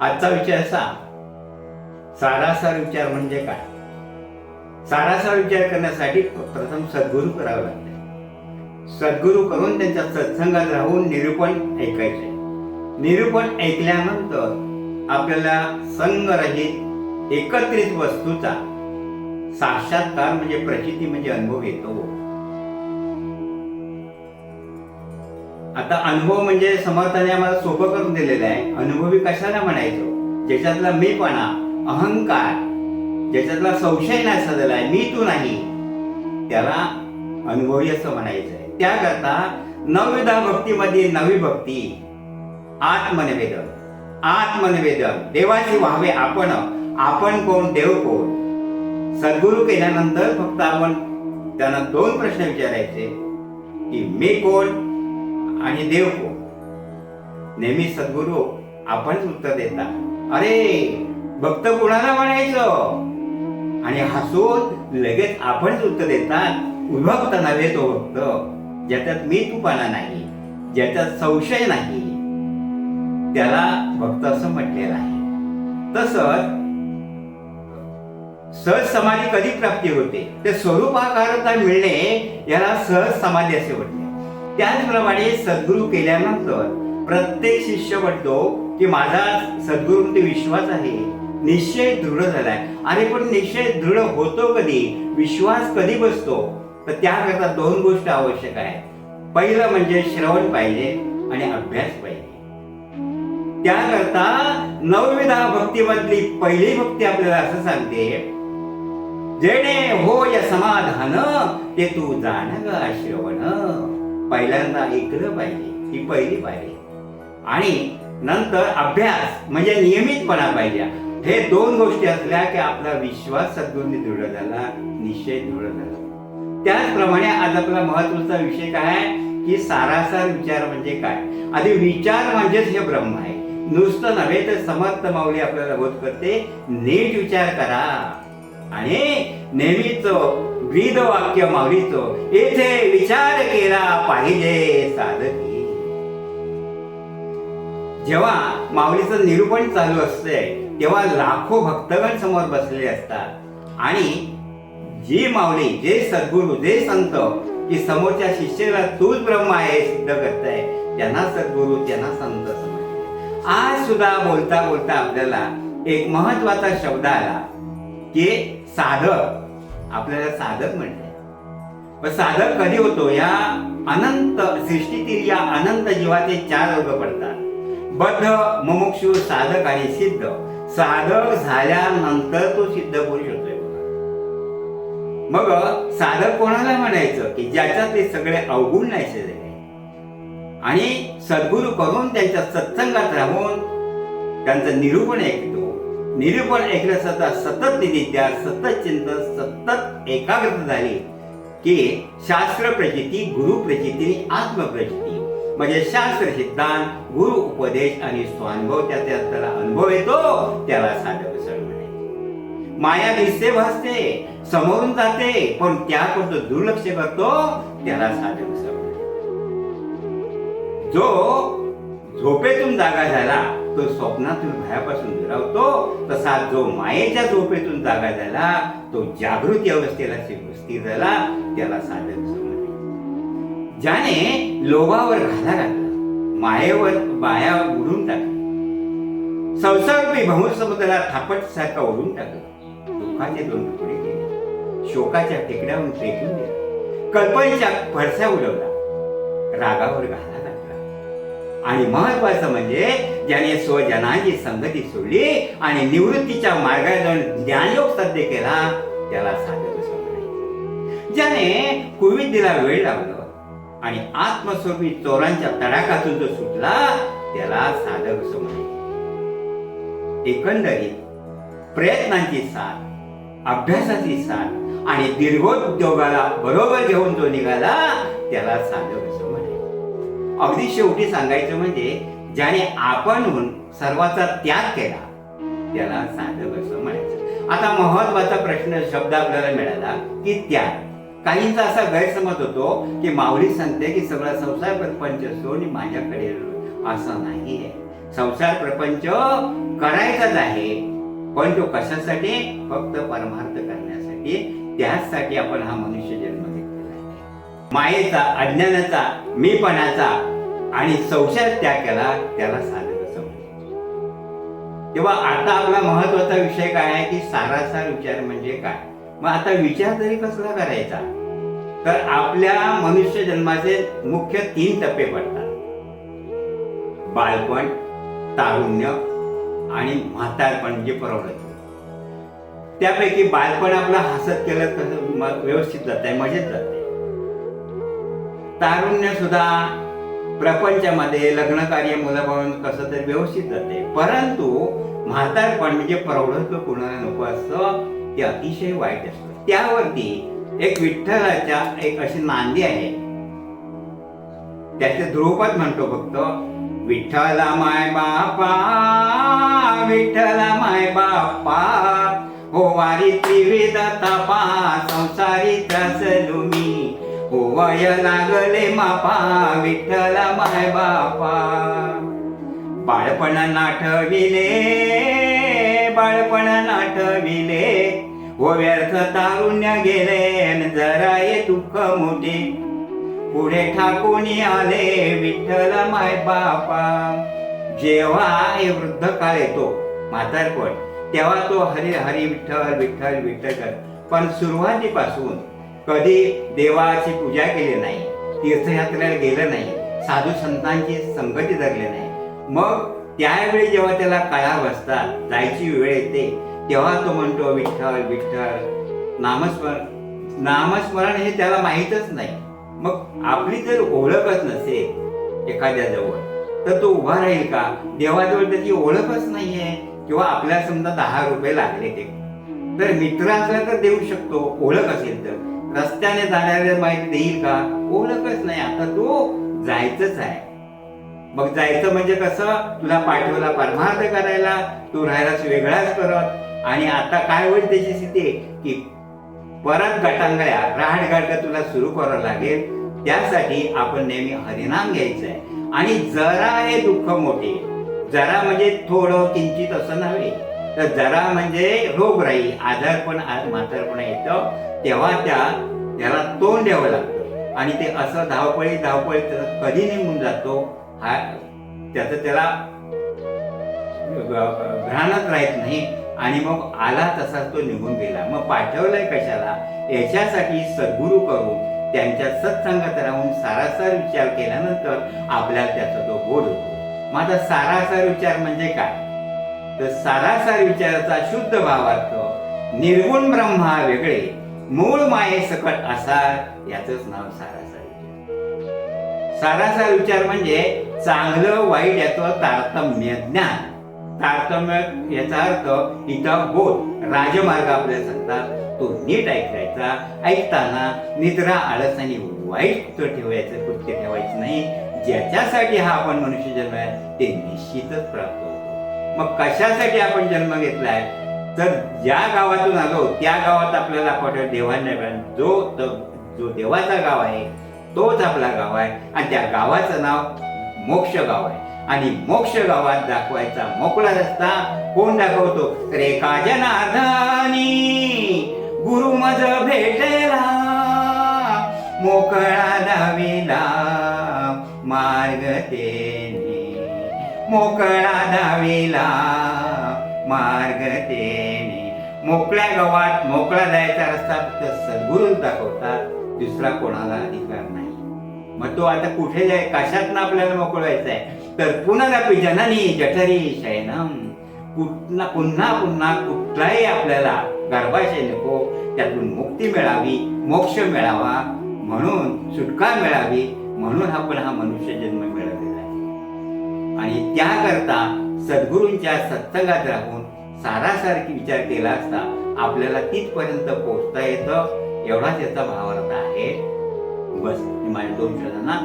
आजचा विचार असा, सारासार विचार म्हणजे काय? सारासार विचार करण्यासाठी प्रथम सद्गुरू करावं लागतं. सद्गुरू करून त्यांच्या सत्संगात राहून निरूपण ऐकायचे. निरूपण ऐकल्यानंतर आपल्याला संगरहित एकत्रित वस्तूचा साक्षात्कार म्हणजे प्रचिती म्हणजे अनुभव येतो. आता अनुभव म्हणजे समर्थाने आम्हाला सोपं करून दिलेलं आहे. अनुभवी कशाला म्हणायचो? ज्याच्यातला मीपणा, अहंकार, ज्याच्यातला संशय नाही झालेला आहे, मी तू नाही, त्याला अनुभवी असं म्हणायचं आहे. त्याकरता नवविधा भक्तीमध्ये नवी भक्ती, आत्मनिवेदन. आत्मनिवेदन देवाची व्हावे आपण. आपण कोण, देव कोण? सद्गुरू केल्यानंतर फक्त आपण त्यांना दोन प्रश्न विचारायचे की मी कोण आणि देव कोण. नेहमी सद्गुरू आपणच उत्तर देतात. अरे भक्त कुणाला म्हणायचं? आणि हसून लगेच आपणच उत्तर देतात. विभक्त नव्हे तो भक्त, ज्याच्यात मी तूपणा नाही, ज्याच्यात संशय नाही, त्याला भक्त असं म्हटलेलं आहे. तसंच सहज समाधी कधी प्राप्ती होते? ते स्वरूपाकारता मिळणे याला सहज समाधी असे म्हणते. त्याचप्रमाणे सद्गुरू केल्यानंतर प्रत्येक शिष्य म्हणतो की माझा सद्गुरूमध्ये विश्वास आहे, निश्चय दृढ झालाय. अरे पण निश्चय दृढ होतो कधी? विश्वास कधी बसतो? तर त्याकरता दोन गोष्टी आवश्यक आहेत. पहिलं म्हणजे श्रवण पाहिजे आणि अभ्यास पाहिजे. त्याकरता नवविधा भक्तीमधली पहिली भक्ती आपल्याला असं सांगते, जेणे होय समाधान ते तू जाण ग श्रवण. पहिल्यांदा ऐकलं पाहिजे, ही पहिली पाहिजे. आणि नंतर अभ्यास म्हणजे नियमितपणा पाहिजे. हे दोन गोष्टी असल्या की आपला विश्वास सद्गुरूंनी दृढ झाला, निश्चय दृढ झाला. त्याचप्रमाणे आज आपला महत्वाचा विषय काय आहे की सारासार विचार म्हणजे काय? आधी विचार म्हणजेच हे ब्रह्म आहे, नुसतं नव्हे. तर समर्थ माऊली आपल्याला बोध करते, नीट विचार करा. आणि नेहमीच ब्रीद वाक्य माऊलीचं, येथे विचार केला पाहिजे साधकी. जेव्हा माऊलीचं निरूपण चालू असते तेव्हा लाखो भक्तगण समोर बसलेले असतात. आणि जी माऊली, जे सद्गुरू, जे संत की समोरच्या शिष्याला तूच ब्रह्म आहे सिद्ध करताय, त्यांना सद्गुरू, त्यांना संत समजले. आज सुद्धा बोलता बोलता आपल्याला एक महत्वाचा शब्द आला की साधक. आपल्याला साधक म्हणते. पण साधक कधी होतो? या अनंत सृष्टीतील या अनंत जीवाचे चार वर्ग पडतात: बद्ध, मुमुक्षु, साधक आणि सिद्ध. साधक झाल्यानंतर तो सिद्ध पुरुष होतोय. मग साधक कोणाला म्हणायचं? की ज्याच्यात ते सगळे अवगुण नाहीसे झाले आणि सद्गुरू करून त्यांच्या सत्संगात राहून त्यांचं निरूपण ऐकतो. निरूपण ऐकलं सतत सतत निधित्या, सतत चिंतन, सतत एकाग्रता झाली की शास्त्र प्रचिती, गुरु प्रचिती, आत्मप्रचिती म्हणजे शास्त्र सिद्धांत, गुरु उपदेश आणि स्वानुभव त्याला अनुभव येतो, त्याला साधक असं म्हणे. माया दिसते, भासते, समोरून जाते, पण त्याकडे दुर्लक्ष करतो, त्याला साधक असं म्हणे. जो झोपेतून जागा झाला तो स्वप्नातून भयापासून दुरावतो, तसा जो मायेच्या झोपेतून जागा झाला तो जागृती अवस्थेला स्थिर झाला, त्याला साधक असं म्हणे. ज्याने लोभावर घाला घातला, मायेवर माया उडून टाकली, संसारूपी भवसमुद्राला थापट सारखा ओढून टाकला, दुःखाचे दोन तुकडे केले, शोकाच्या टेकड्यावरून फेकून दिला, कल्पनेच्या फडसा उडवला, रागावर घाला घातला. आणि महत्वाचं म्हणजे ज्याने स्वजनाची संगती सोडली आणि निवृत्तीच्या मार्गाने जाऊन ज्ञानयोग साध्य केला, त्याला साधक असं म्हणायचं. ज्याने कुविद्येला वेळ लावला आणि आत्मस्वरूपी चोरांच्या तडाखातून जो सुटला, त्याला साधक असं म्हणायचं. एकंदरीत प्रयत्नांची साथ, अभ्यासाची साथ आणि दीर्घोद्योगाला बरोबर घेऊन जो निघाला, त्याला साधक असं म्हणायचं. अगदी शेवटी सांगायचं म्हणजे ज्याने आपणहून सर्वाचा त्याग केला, त्याला साधक असं म्हणायचं. आता महत्वाचा प्रश्न शब्द आपल्याला मिळाला की त्याग. काहींचा असा गैरसमज होतो की माऊली सांगते की सगळा संसार प्रपंच सोड माझ्याकडे, असं नाहीये. संसार प्रपंच करायचाच आहे, पण तो कशासाठी? फक्त परमार्थ करण्यासाठी. त्याचसाठी आपण हा मनुष्य जन्म घेतलेला आहे. मायेचा, अज्ञानाचा, मीपणाचा आणि संसार त्याग केला, त्याला साधक समजले. तेव्हा आता आपला महत्वाचा विषय काय आहे की सारासार विचार म्हणजे काय. मग आता विचार तरी कसला करायचा? तर आपल्या मनुष्य जन्माचे मुख्य 3 टप्पे पडतात: बालपण, तारुण्य आणि म्हातारपण म्हणजे प्रौढत्व. त्यापैकी बालपण आपलं हसत केलं कसं व्यवस्थित जात आहे, मजेत जात आहे. तारुण्य सुद्धा प्रपंचामध्ये लग्न कार्य, मुलाबाळून कसं तरी व्यवस्थित जाते. परंतु म्हातारपण म्हणजे प्रौढत्व कुणाला नको असतं, ते अतिशय वाईट असतं. त्यावरती एक विठ्ठलाच्या एक अशी नांदी आहे, त्याचे ध्रुपद म्हणतो फक्त: विठ्ठला माय बापा, विठ्ठला माय बापा, हो वारी त्रिविध तापा, संसारी त्रासलो मी, हो वय लागले मापा, विठ्ठला माय बापा. बाळपण नाठविले, बाळपण नाठविले, हो व्यर्थ तारुण्य गेले, जरा ये दुःख मोठे, पुढे ठाकून आले, विठ्ठल माय बापा. जेव्हा हे वृद्ध काळ येतो, म्हातारपण, तेव्हा तो हरी हरी विठ्ठल विठ्ठल विठ्ठल कर. पण सुरुवातीपासून कधी देवाची पूजा केली नाही, तीर्थयात्रेला गेलं नाही, साधू संतांची संगती धरली नाही. मग त्यावेळी जेव्हा त्याला काळा बसतात, जायची वेळ येते, तेव्हा तो म्हणतो विठ्ठल विठ्ठल. नामस्मरण हे त्याला माहीतच नाही. मग आपली जर ओळखच नसेल एखाद्या जवळ, तर तो उभा राहील का? देवाजवळ त्याची ओळखच नाहीये. किंवा आपल्याला समजा 10 रुपये लागले, ते तर मित्र असला तर देऊ शकतो, ओळख असेल तर. रस्त्याने जाणाऱ्या माहिती देईल का? ओळखच नाही. आता तो जायचंच आहे. मग जायचं म्हणजे कसं? तुला पाठवला परमार्थ करायला, तू राहायलाच वेगळाच करत. आणि आता काय होईल त्याची स्थिती की परत गटांगळ्या राहडगाडगा तुला सुरू करावं लागेल. त्यासाठी आपण नेहमी हरिनाम घ्यायचं आहे. आणि जरा हे दुःख मोठे, जरा म्हणजे थोडं किंचित असं नव्हे, तर जरा म्हणजे रोगराई, आजारपण, म्हातारपण येतं, तेव्हा त्याला तोंड द्यावं लागतं. आणि ते असं धावपळी त्याचा कधी निघून जातो हा त्याला भ्राणच राहत नाही. आणि मग आला तसा तो निघून गेला. मग पाठवलंय कशाला? याच्यासाठी सद्गुरू करून त्यांच्या सत्संगात राहून सारासार विचार केल्यानंतर आपल्याला त्याचा तो बोध होतो. मग आता सारासार विचार म्हणजे काय? तर सारासार विचाराचा शुद्ध भावार्थ निर्गुण ब्रह्मा वेगळे, मूळ माये सकट असा, याचंच नाव सारासार विचार. सारासार विचार म्हणजे चांगलं वाईट याचं तारतम्य ज्ञान. तारतम्य याचा अर्थ इथं बोध, राजमार्ग आपल्याला सांगतात, तो नीट ऐकायचा. ऐकताना निद्रा, आळस आणि वाईट ठेवायचं, कृत्य ठेवायचं नाही. ज्याच्यासाठी हा आपण मनुष्य जन्म आहे ते निश्चितच प्राप्त होतो. मग कशासाठी आपण जन्म घेतलाय? तर ज्या गावातून आलो त्या गावात आपल्याला पाठवलं देवाने. जो देवाचा गाव आहे तोच आपला गाव आहे. आणि त्या गावाचं नाव मोक्ष गाव आहे. आणि मोक्ष गावात दाखवायचा मोकळा रस्ता कोण दाखवतो? तर एका जनार्दनी गुरु मज भेटला, मोकळा दाविला मार्ग तेने, मोकळा दाविला मार्ग तेने. मोकळ्या गावात मोकळा जायचा रस्ता फक्त सद्गुरूच दाखवतात, दुसरा कोणाला अधिकार नाही. मग तो आता कुठे जाय, कशातनं आपल्याला मोकळ व्हायचं आहे? तर पुनरपि जननी जठरी शयनम. पुन्हा पुन्हा कुठलाही आपल्याला गर्भाशय नको, त्यातून मुक्ती मिळावी, मोक्ष मिळावा, म्हणून सुटका मिळावी, म्हणून आपण हा मनुष्य जन्म मिळवलेला आहे. आणि त्याकरता सद्गुरूंच्या सत्संगात राहून सारासारखी विचार केला असता आपल्याला तिथपर्यंत पोहोचता येतं. एवढाच याचा भावार्थ आहे. बस, माझ्या 2 शब्दांना